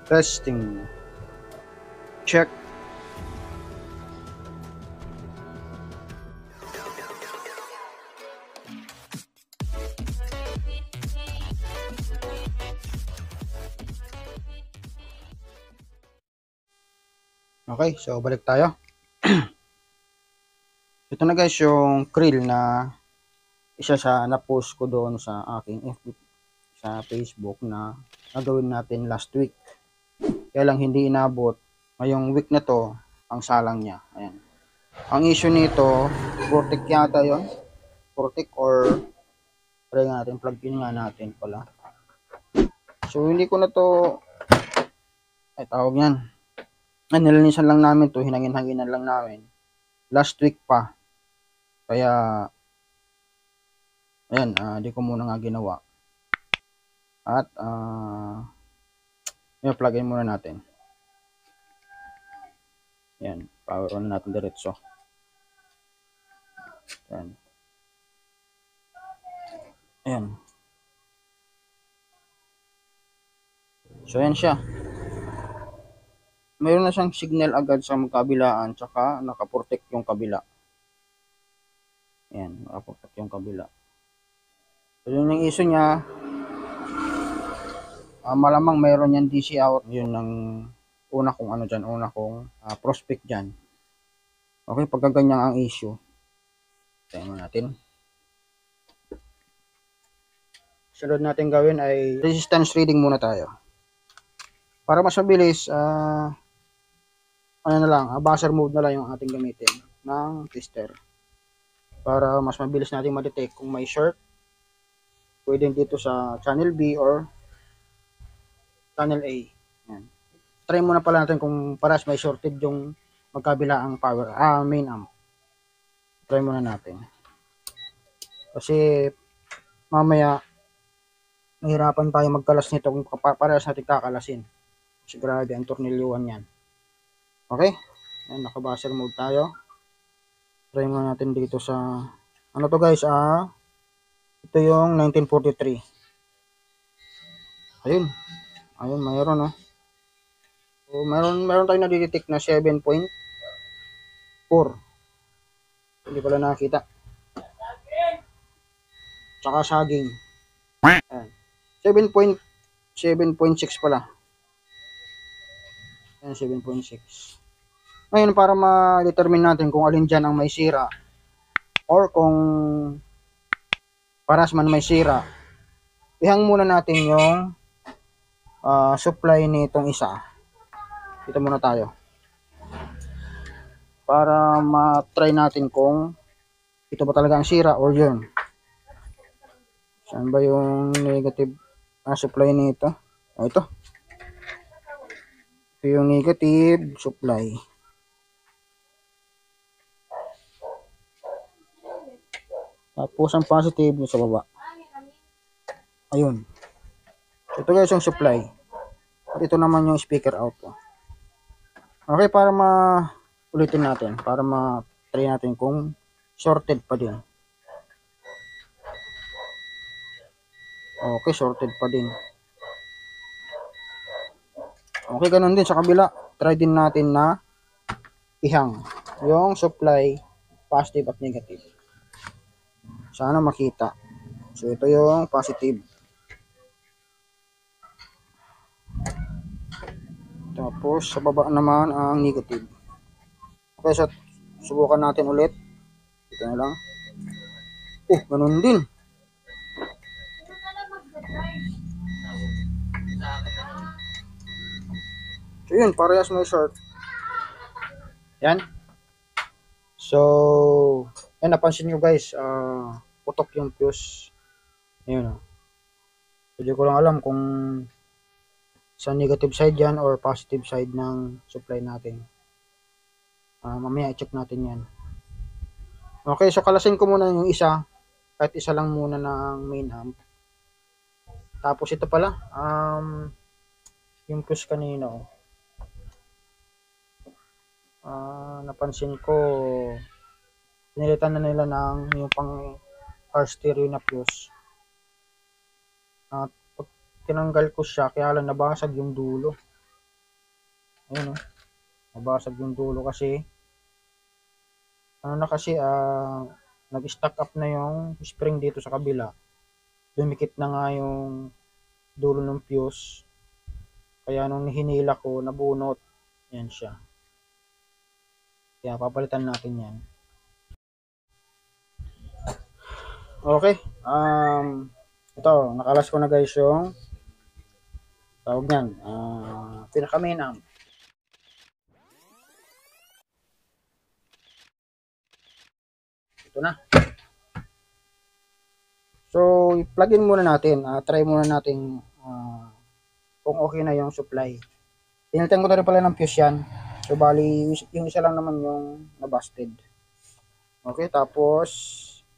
Testing. Check. Okay, so balik tayo. Ito na guys yung krill na isa sa na-post ko doon sa aking FB sa Facebook na nagawin natin last week. Kaya lang hindi inabot. Ngayong week na to, ang salang niya. Ayan. Ang issue nito, Vortec yata yon, Vortec or try natin, plug in nga natin pala. So hindi ko na to ay tawag yan. Nilinisan lang namin to, hinangin-hanginan lang namin. Last week pa. Kaya ayan, di ko muna nga ginawa. At plug in muna natin. Ayan, power on natin diretso. Ayan. Ayan. So ayan siya. Mayroon na siyang signal agad sa magkabilaan, tsaka nakaprotect yung kabila. Ayan, nakaprotect yung kabila. So yun yung issue niya. Malamang mayroon yan DC out. Yun ang una kong ano dyan, una kong prospect dyan. Okay, pagkaganyan ang issue. Tayo natin. Sunod natin gawin ay resistance reading muna tayo. Para mas mabilis, ano na lang, buzzer mode na lang yung ating gamitin ng tester. Para mas mabilis natin ma-detect kung may short. Pwede dito sa channel B or channel A. Yan. Try muna pala natin kung paras may shorted yung magkabila ang power, main amp. Try muna natin. Kasi mamaya mahirapan tayo magkalas nito kung parehas natin kakalasin. Kasi grabe ang tornilyuhan yan. Okay? Ayan, naka-buzzer mode tayo. Try muna natin dito sa ano to guys, ito yung 1943. Ayun. Ayun, mayroon oh. So, mayroon tayong nadidetect na 7.4. Hindi pala nakita. Tsaka saging. Ayan. 7.6 pala. Ayan, 7.6. Ngayon, para ma-determine natin kung alin dyan ang may sira or kung paras man may sira, ihang muna natin yung supply nitong isa. Dito muna tayo. Para ma-try natin kung ito ba talaga ang sira or yun. Saan ba yung negative supply nito? Ito. Ito yung negative supply. Tapos ang positive sa baba. Ayun. Ito guys yung supply. At ito naman yung speaker out. Okay, para ulitin natin. Para ma-try natin kung shorted pa din. Okay, shorted pa din. Okay, ganun din sa kabila. Try din natin na ihang yung supply positive at negative. Sana makita. So ito yung positive. Tapos sa baba naman ang negative. Okay, so subukan natin ulit. Ito na lang. Ganun din. So yun, parehas may short. Yan. So, napansin nyo guys, putok yung fuse. Ayun. Hindi ko lang alam kung sa negative side yan or positive side ng supply natin. Mamaya i-check natin yan. Okay, so kalasin ko muna yung isa. Kahit isa lang muna ng main amp. Tapos ito pala, yung fuse kanina. Napansin ko, pinilitan na nila ng yung pang car stereo na fuse. At tinanggal ko siya, kaya lang nabasag yung dulo. Ayun, oh. Nabasag yung dulo kasi nag-stack up na yung spring dito sa kabila. Dumikit na nga yung dulo ng fuse. Kaya nung hinila ko, nabunot. Yan siya. Kaya papalitan natin yan. Okay. Ito, nakalas ko na guys yung tawag yan. Pinaka-main amp. Ito na. So, i-plug in muna natin. Try muna natin kung okay na yung supply. Pinalitan ko na rin pala ng fuse yan. So, bali, yung isa lang naman yung nabusted. Okay, tapos,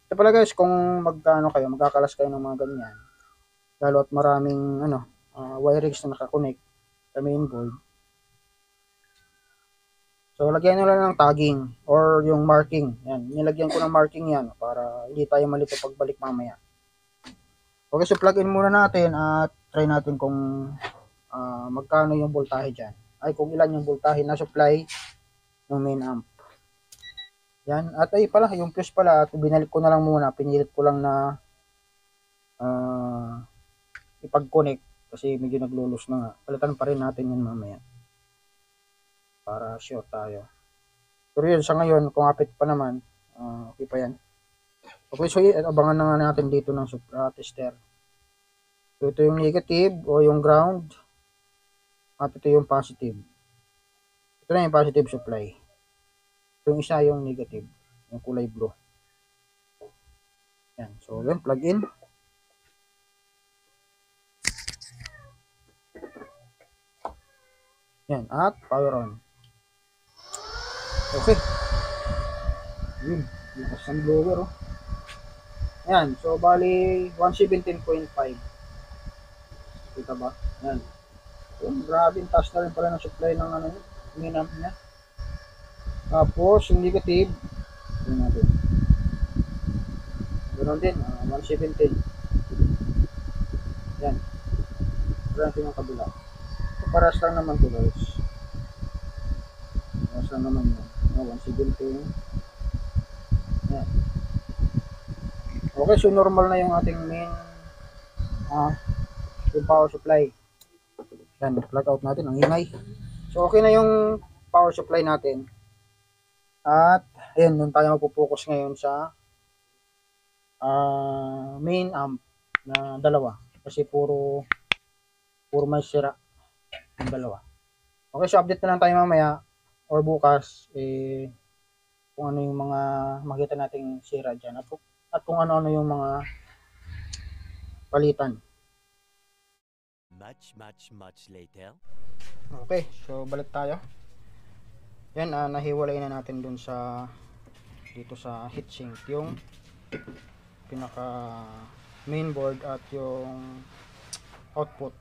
ito pala guys, kung magkakalas kayo ng mga ganyan, lalo at maraming, wirings na nakakonect sa mainboard. So, lagyan nyo lang ng tagging or yung marking. Yan, nilagyan ko ng marking yan para hindi tayo malito pagbalik mamaya. Okay, so plug in muna natin at try natin kung magkano yung voltahe dyan. Ay, kung ilan yung voltahe na supply ng main amp. Yan. At ay pala, yung fuse pala, at binalik ko na lang muna. Pinilit ko lang na ipag-connect kasi medyo naglulos na nga. Palitan pa rin natin yan mamaya. Para sure tayo. Pero yun, sa ngayon, kung apit pa naman, okay pa yan. Okay, so abangan na nga natin dito ng tester. So, ito yung negative o yung ground. At ito yung positive. Ito na yung positive supply. Yung isa yung negative. Yung kulay blue. Yan. So, yun. Plug in. Yan. At power on. Okay. Yun. Lakas ng blower, oh. Yan. So, bali 117.5. Kita ba? Yan. So, grabe. Taas na rin pala ng supply ng minamp niya. Tapos, yung negative. Yun natin. Ganoon din. 117. Yan. Ganoon din yung kabila. So, paras lang naman to guys. Paras lang naman yun. 117. Yan. Okay, so normal na yung ating main yung power supply. Yan, plug out natin ang ingay. So okay na yung power supply natin. At ayun, doon tayo magpo-focus ngayon sa main amp na dalawa kasi puro may sira yung dalawa. Okay, so update na lang tayo mamaya or bukas kung ano yung mga makita nating sira dyan at kung ano-ano yung mga palitan. Much later. Okay, so balik tayo. Yan, nahiwalay na natin dun sa dito sa heatsink yung pinaka mainboard at yung output.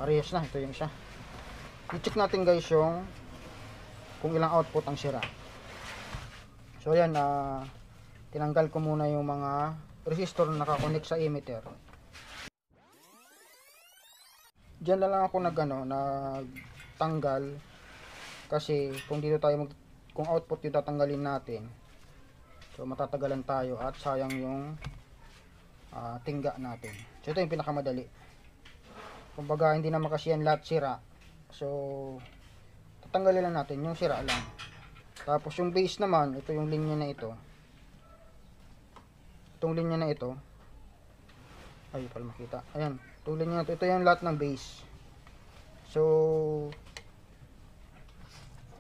Parehas na, ito yung isa. I-check natin guys yung kung ilang output ang sira. So yan, tinanggal ko muna yung mga resistor na nakakonect sa emitter. Diyan na lang ako nagtanggal kasi kung dito tayo kung output yung tatanggalin natin, so matatagalan tayo at sayang yung tingga natin. So ito yung pinakamadali. Kumbaga hindi naman kasi yan lahat sira, so tatanggalin lang natin yung sira lang. Tapos yung base naman, ito yung linya na ito, itong linya na ito, ay pala makita, ayan, itong linya na ito, ito yung lahat ng base. So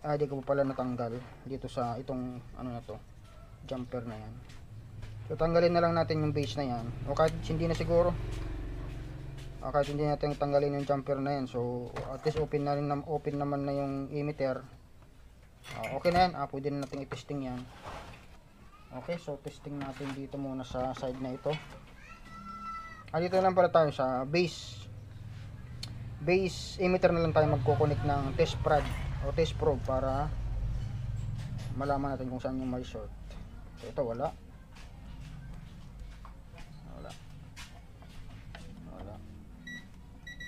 di ko pala natanggal dito sa itong na to, jumper na yan. So tanggalin na lang natin yung base na yan, o kahit hindi na siguro, kahit hindi natin tanggalin yung jumper na yan. So at least open naman na yung emitter. Okay na yan, pwede na natin i-testing yan. Okay, so testing natin dito muna sa side na ito. Dito na lang pala tayo sa base emitter na lang tayo magko-connect ng test prod o test probe para malaman natin kung saan yung may short. So ito wala.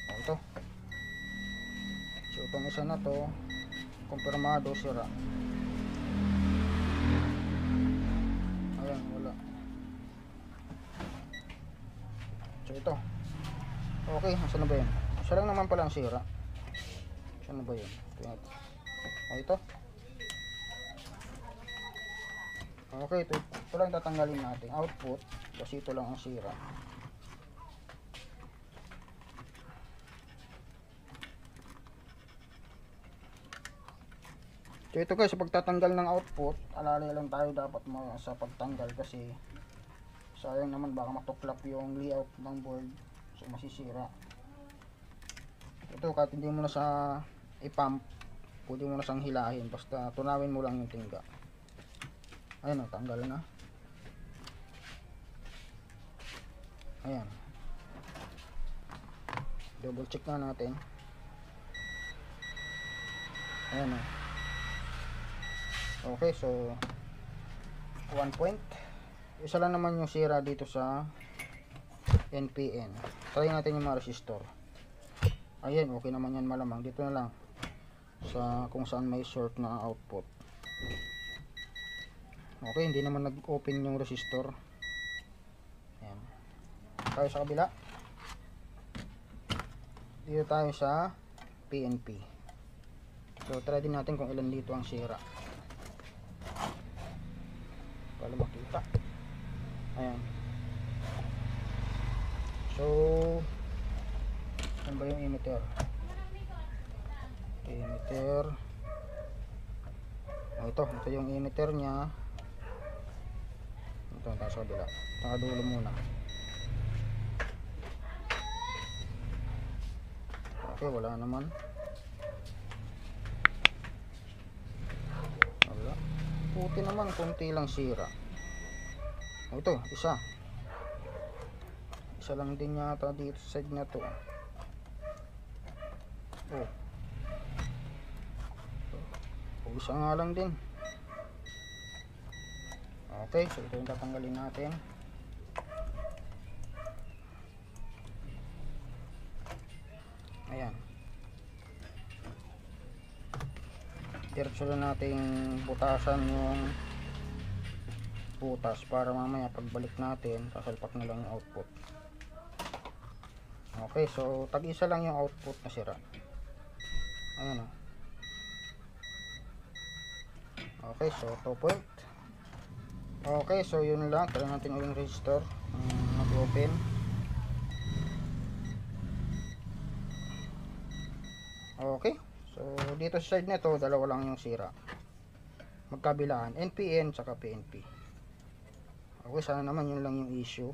O ito. So itong isa na to, kumpirmado sira. Ayan, wala. So ito. Okay, saan na ba yun? Isa lang naman pala ang sira. Saan na ba yun? O ito. Okay, ito lang tatanggalin natin. Output, kasi ito lang ang sira. So ito guys, sa pagtatanggal ng output, alalay lang tayo dapat sa pagtanggal kasi sayang naman baka matuklap yung layout ng board, so masisira. Ito kahit hindi mo na sa i-pump, pwede mo na sang hilahin, basta tunawin mo lang yung tingga. Ayan o, tanggal na. Ayan, double check na natin. Ayan o. Okay, so 1 point. Isa lang naman yung sira dito sa NPN. Try natin yung mga resistor. Ayan, okay naman yan malamang. Dito na lang sa kung saan may short na output. Okay, hindi naman nag-open yung resistor. Ayan. Tayo sa kabila. Dito tayo sa PNP. So try din natin kung ilan dito ang sira para makita. Ayan. So ano ba yung emitter? Ito yung emitter nya. Ito tayo sa kabila. Nakadulo muna. Okay, wala naman. Puti naman, konti lang sira. O ito, isa lang din yata dito sa side na to. Isa nga lang din. Okay, so ito yung tatanggalin natin. Ayan, diretso lang natin butasan yung butas para mamaya pagbalik natin sasalpak na lang yung output. Okay, so tag-isa lang yung output na sira. Ayan o. Okay, so 2 point. Okay, so yun lang. Try natin uling resistor nag-open. Okay, so dito sa side nito dalawa lang yung sira, magkabilaan, NPN saka PNP. Okay, sana naman yun lang yung issue.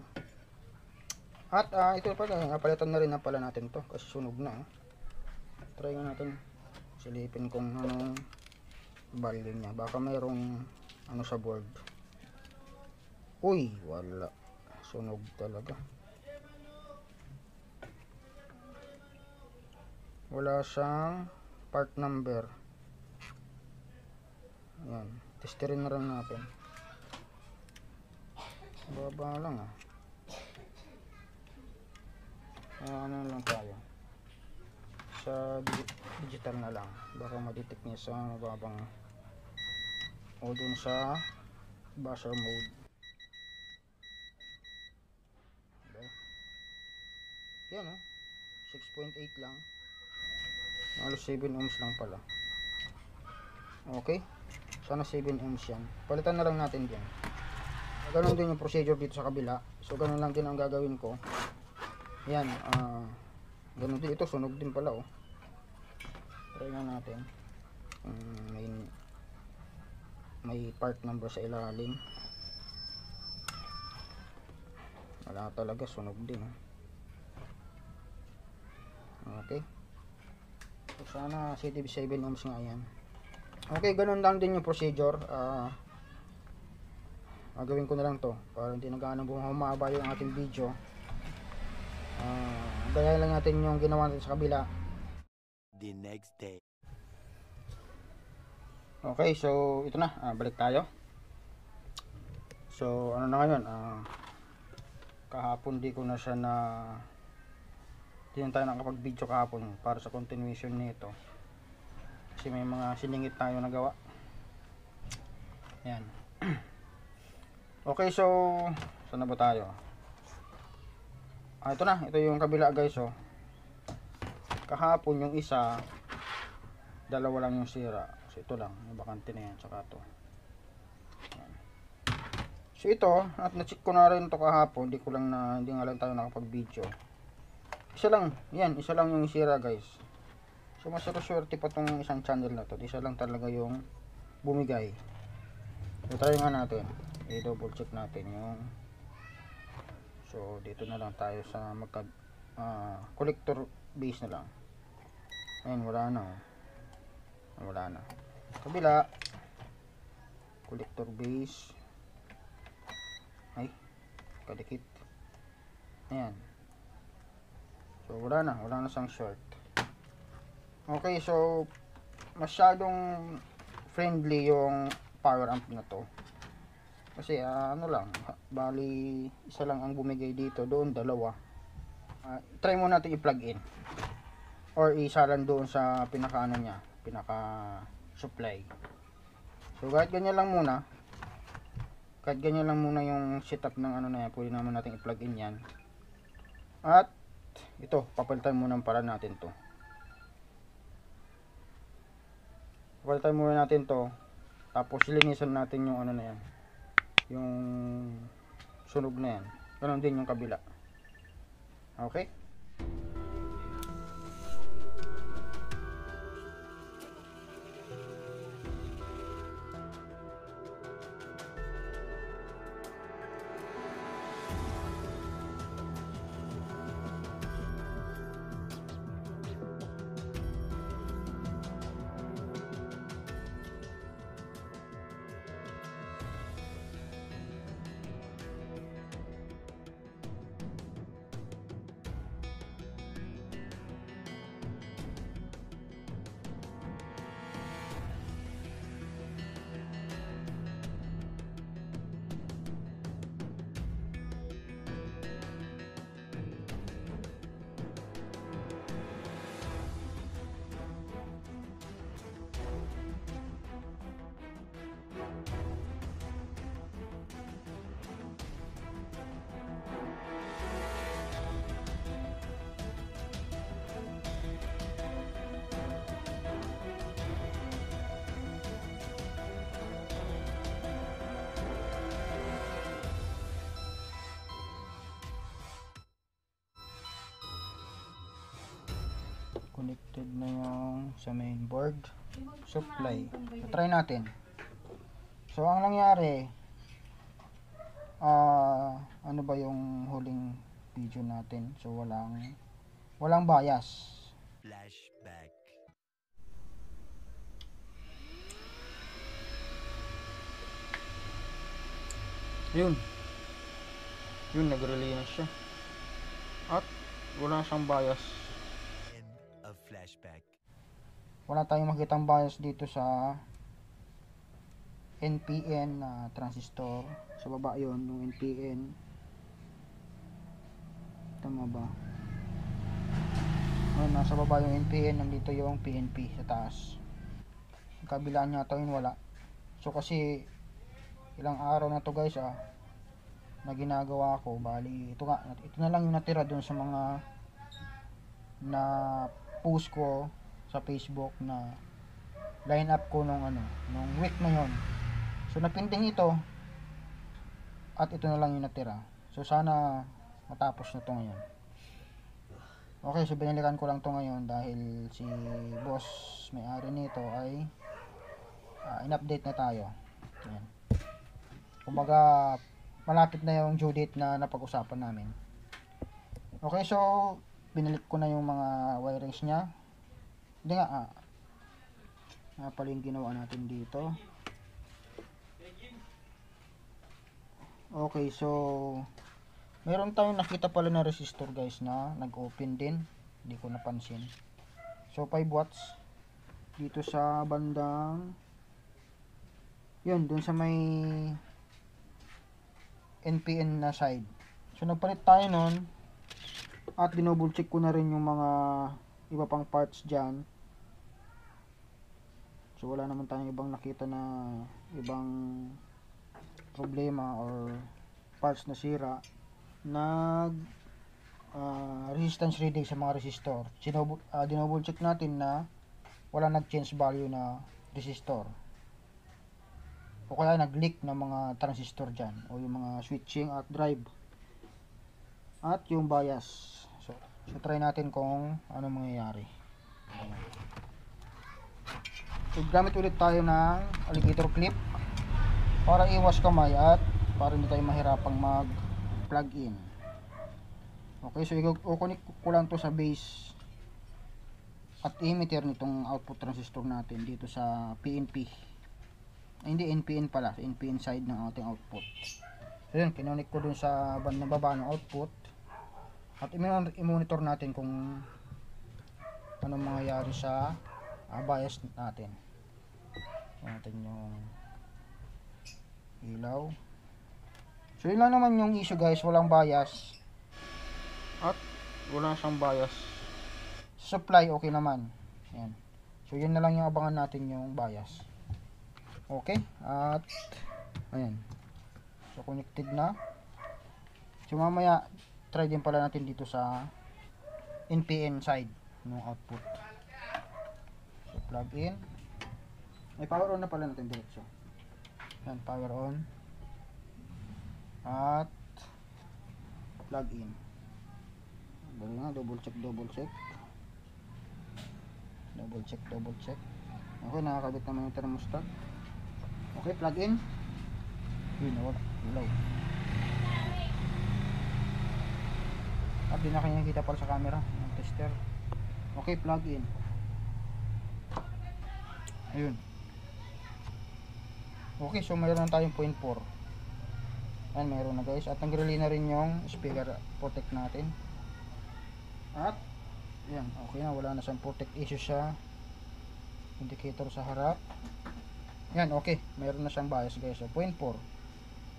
At ito pala, napalitan na rin na pala natin to kasi sunog na. Try nga natin silipin kung anong value nya, baka mayroong ano sa board. Uy, wala, sunog talaga. Wala siyang part number. Ayan, testerin na rin natin. Baba lang ano lang tayo sa digital na lang, baka ma-detect niya sa mababang o dun sa buzzer mode. Yan 6.8 lang, halos 7 ohms lang pala. Okay, sana 7 ohms yan, palitan na lang natin dyan. Ganun din yung procedure dito sa kabila, so ganun lang din ang gagawin ko. Yan, ganun din ito, sunog din pala try nga natin. May part number sa ilalim, wala talaga, sunog din. Okay, so sana 7 ohms nga yan. Okay, ganun lang din yung procedure. Gagawin ko na lang to para hindi na gaano humaba yung ating video. Gaya lang natin yung ginawa natin sa kabila. The next day. Okay, so ito na, balik tayo. So ano na ngayon, kahapon di ko na siya di na tayo nakapag-video kahapon para sa continuation nito. Kasi may mga siningit tayo nagawa. Yan. Okay, so saan na ba tayo? Ito na, ito yung kabila guys, oh. Kahapon yung isa, dalawa lang yung sira. So ito lang, yung bakante na yan, tsaka ito. Yan. So ito, at na-check ko na rin ito kahapon, hindi nga lang tayo nakapag-video. Isa lang, yan, isa lang yung sira guys. So mas swerte pa tong isang channel na to. Isa lang talaga yung bumigay. So try nga natin, i-double check natin yung. So dito na lang tayo sa collector base na lang. Ayun, wala na, oh. Wala na. Kabila, collector base. Ay, kadikit. Ayan. So wala na siyang short. Okay, so masyadong friendly yung power amp na to. Kasi ano lang, bali isa lang ang bumigay dito, doon dalawa. Try mo natin i-plug in or isalan doon sa pinaka niya, pinaka supply. So kahit ganyan lang muna yung setup ng ano na yan, pwede naman natin i-plug in yan. At ito, papalitan muna ang para natin to. Papalitan muna natin to, tapos linisan natin yung ano na yan, yung sunog na yan. Ganon din yung kabila. Okay? Connected na yung sa main board supply. Try natin. So ang nangyari, ano ba yung huling video natin? So walang bias. Flashback. Yun, nag-relay na siya. At wala siyang bias. End of flashback. Wala tayong makitang bias dito sa NPN na transistor. Sa baba yon yung NPN. Tama ba? Nasa baba yung NPN, nandito yung PNP sa taas. Ang kabilaan niya yun wala. So kasi ilang araw na to guys na ginagawa ko, bali ito na lang yung natira dun sa mga na post ko sa Facebook na line up ko nung week na yon. So napinding ito at ito na lang yung natira. So sana matapos na to ngayon. Okay, so binalikan ko lang to ngayon dahil si boss may-ari nito ay in-update na tayo. Ayan. Kumbaga malapit na yung due date na napag-usapan namin. Okay, so binalik ko na yung mga wirings nya. Hindi nga pala yung ginawa natin dito. Okay, so Meron tayong nakita pala na resistor guys na nag-open din. Hindi ko napansin. So 5 watts dito sa bandang yun, dun sa may NPN na side. So nagpalit tayo nun at dinouble check ko na rin yung mga iba pang parts dyan. So wala naman tayong ibang nakita na ibang problema or parts na sira. Nag resistance reading sa mga resistor. Dinouble check natin na wala nag-change value na resistor. O kaya nag-leak ng mga transistor dyan o yung mga switching at drive at yung bias. So try natin kung ano mangyayari. So gamit ulit tayo ng alligator clip para iwas kamay at para hindi tayo mahirapang mag plug in. Okay, so i-connect ko lang to sa base at emitter nitong output transistor natin dito sa PNP. Hindi NPN pala, sa NPN side ng ating output. So yun, kinonik ko dun sa bandang baba ng output at i-monitor natin kung ano mangyayari sa bias natin. So natin yung ilaw. So yun lang naman yung issue guys, walang bias at wala siyang bias. Supply okay naman. Yan. So yun na lang yung abangan natin yung bias. Okay, at ayan. So connected na. So mamaya try din pala natin dito sa NPN side ng output. So plug in. May power on na pala natin diretso. Yan, power on. At plug in. Bali nga, double check. Double check. Okay, nakakabit naman yung thermostat. Okay, plug in. Yun, nawala. Ilaw. At di na kayo nakikita pala sa camera yung tester. Okay, plug in. Ayun. Okay, so mayroon tayong 0.4. Ayan, mayroon na guys. At nag-relay na rin yung speaker protect natin. At ayan, okay na, wala na siyang protect issue sa indicator sa harap. Yan, okay, mayroon na siyang bias guys. So 0.4.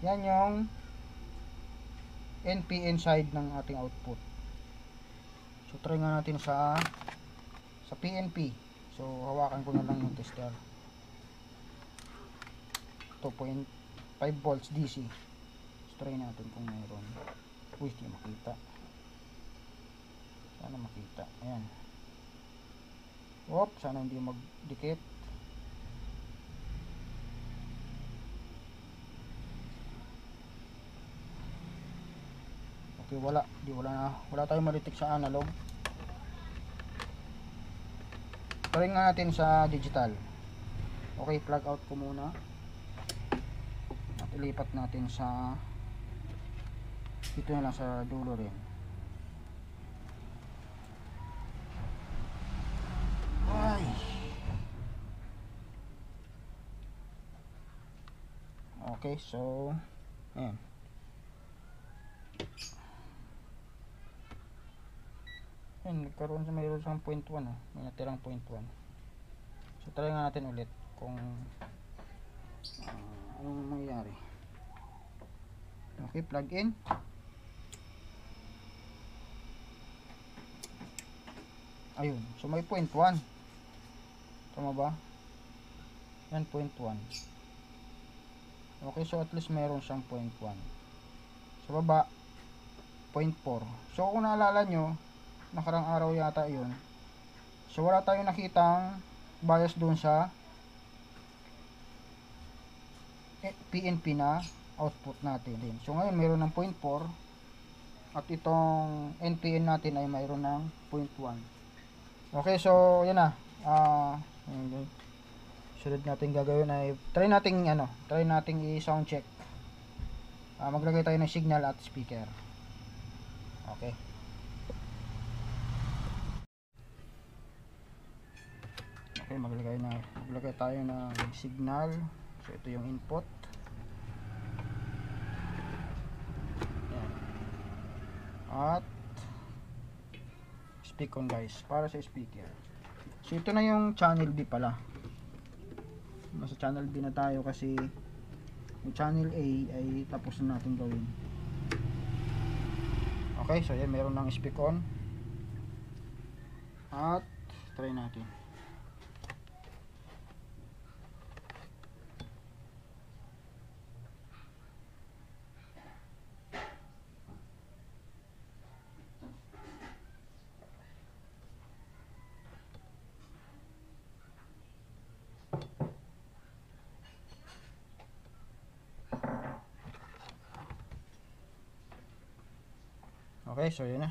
Yan yung NPN side ng ating output. So try nga natin sa PNP. So hawakan ko na lang yung tester. 2.5 volts DC. So try natin kung mayroon. Uy, hindi makita. Sana makita. Ayan. Whoop, sana hindi magdikit. Okay, wala tayong ma-detect sa analog. Try nga natin sa digital. Okay, plug out ko muna. At ilipat natin sa dito na lang sa dulo rin. Ay. Okay, so ayan. Ayan, nagkaroon sa mayroon siyang 0.1 oh. May natirang 0.1. So try nga natin ulit kung anong mangyayari. Okay, plug in. Ayun, so may 0.1. Tama ba? Yan, 0.1. Okay, so at least mayroon siyang 0.1. Sa baba 0.4. So kung naalala nyo, nakarang araw yata yun, so wala tayong nakitang bias dun sa PNP na output natin din. So ngayon mayroon ng 0.4 at itong NPN natin ay mayroon ng 0.1. Okay, so yan na. Sunod natin gagawin ay try nating i-sound check. Maglagay tayo ng signal at speaker. Okay. Okay, maglagay tayo ng signal. So ito yung input. Yan. At speak on guys, para sa speaker. So ito na yung channel B pala. Nasa channel B na tayo kasi yung channel A ay tapos na natin gawin. Okay, so yan, meron ng speak on. At try natin. Okay, so yun na.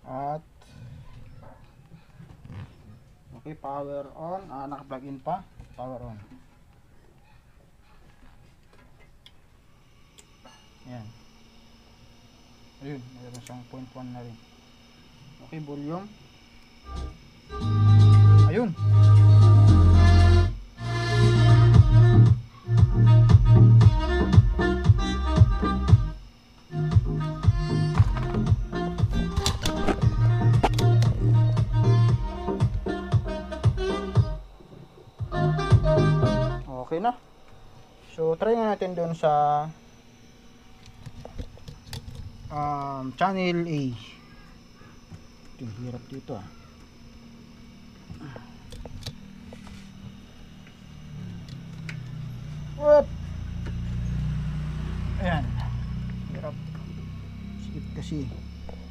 At okay, power on. Naka-plug in pa. Power on. Yan. Ayun, mayroon siyang 0.1 na rin. Okay, volume. Ayun. Okay na. So try nga natin doon sa channel A. Ito, hirap dito ah. Whoop! Ayan. Hirap. Skip kasi.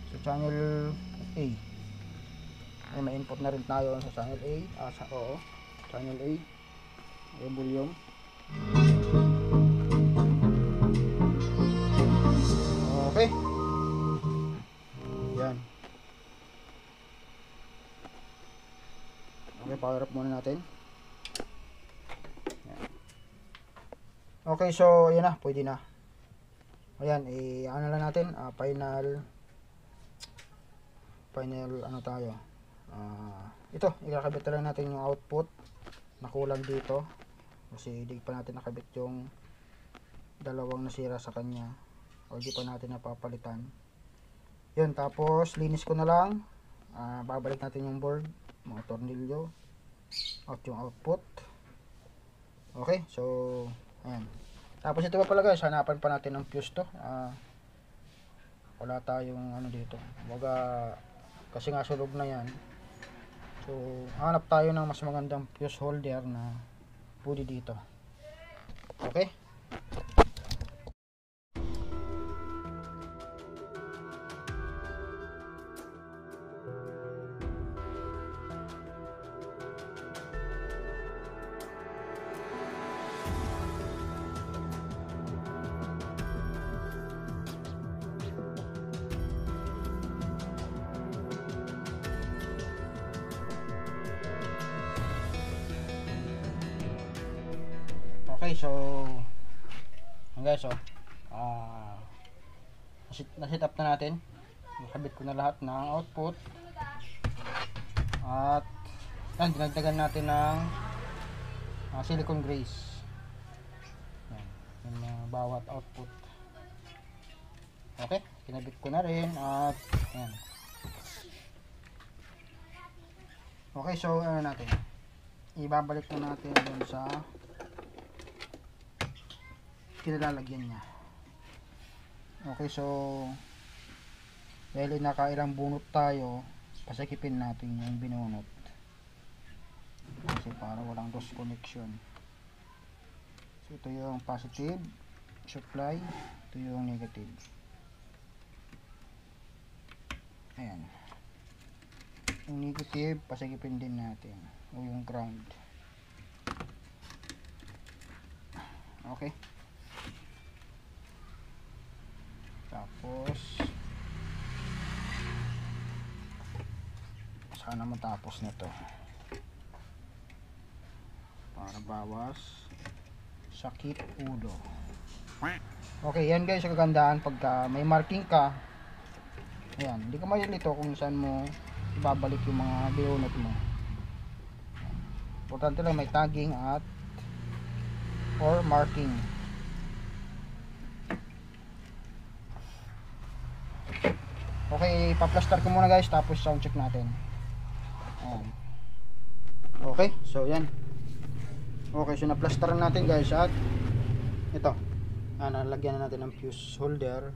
So channel A. Ay, may input na rin tayo sa channel A. Oo. Channel A. Yung volume. Okay. Yan. Okay, power up muna natin. Yan. Okay, so ayan na, pwede na. Ayan, ano lang natin, final ano tayo. Ito, ikakabit lang natin yung output na kulang dito kasi hindi pa natin nakabit yung dalawang nasira sa kanya o hindi pa natin napapalitan. Yun, tapos linis ko na lang. Babalik natin yung board, mga tornilyo, out yung output. Okay, so ayan. Tapos ito pa pala guys, hanapan pa natin ng fuse to. Wala tayong ano dito, baga kasi nga sulog na yan. So hanap tayo ng mas magandang fuse holder na pwede dito. Okay. Okay, so guys, na-set up na natin. Nakabit ko na lahat ng output. At yan, dinagdagan natin ng silicone grease. Yan, yung bawat output. Okay, kinabit ko na rin at yan. Okay, so ano natin? Ibabalik na natin dun sa kinalalagyan niya. Okay, so dahil nakailang bunot tayo, pasikipin natin yung binunot kasi para walang loss connection. So ito yung positive supply, ito yung negative. Ayan, yung negative pasikipin din natin, o yung ground. Okay, tapos sana matapos nito para bawas sakit ulo. Okay, yan guys, ang kagandaan pagka may marking ka. Ayan, hindi ka malilito kung saan mo ibabalik yung mga binunot mo. Importante lang may tagging at or marking. Okay, pa-plaster ko muna guys, tapos sound check natin. Ayan. Okay, so yan. Okay, so na-plaster natin guys at ito. Nalagyan na natin ng fuse holder.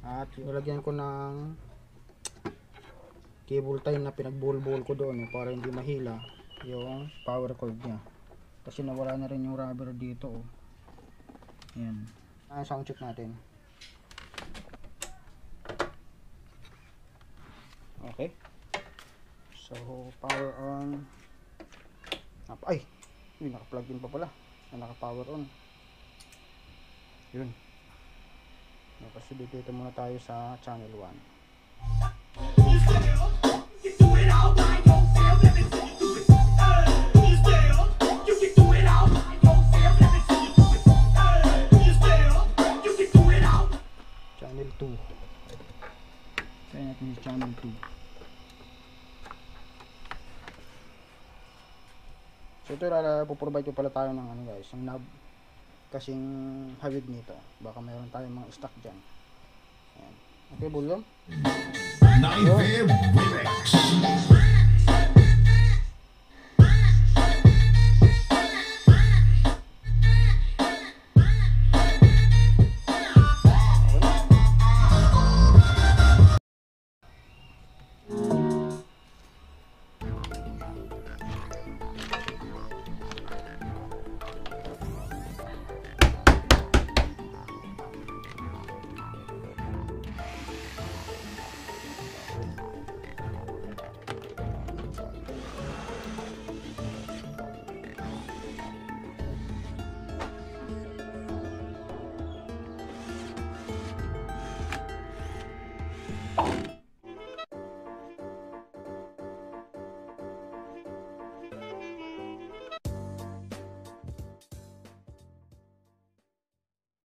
At nilagyan ko ng cable tie na pinagbulbul ko doon para hindi mahila yung power cord niya. Kasi nawala na rin yung rubber dito. Oh. Ayan. Sound check natin. Okay. So, power on. Ay! Naka-plug in pa pala. Naka-power on. Yun. Kasi dito muna tayo sa channel 1. Channel 2. Kaya natin yung channel 2. So ito puprovide ko pala tayo ng ano guys, ng knob kasing hawig nito. Baka mayroon tayong mga stock dyan. Ayan. Okay, volume. Naive Remix.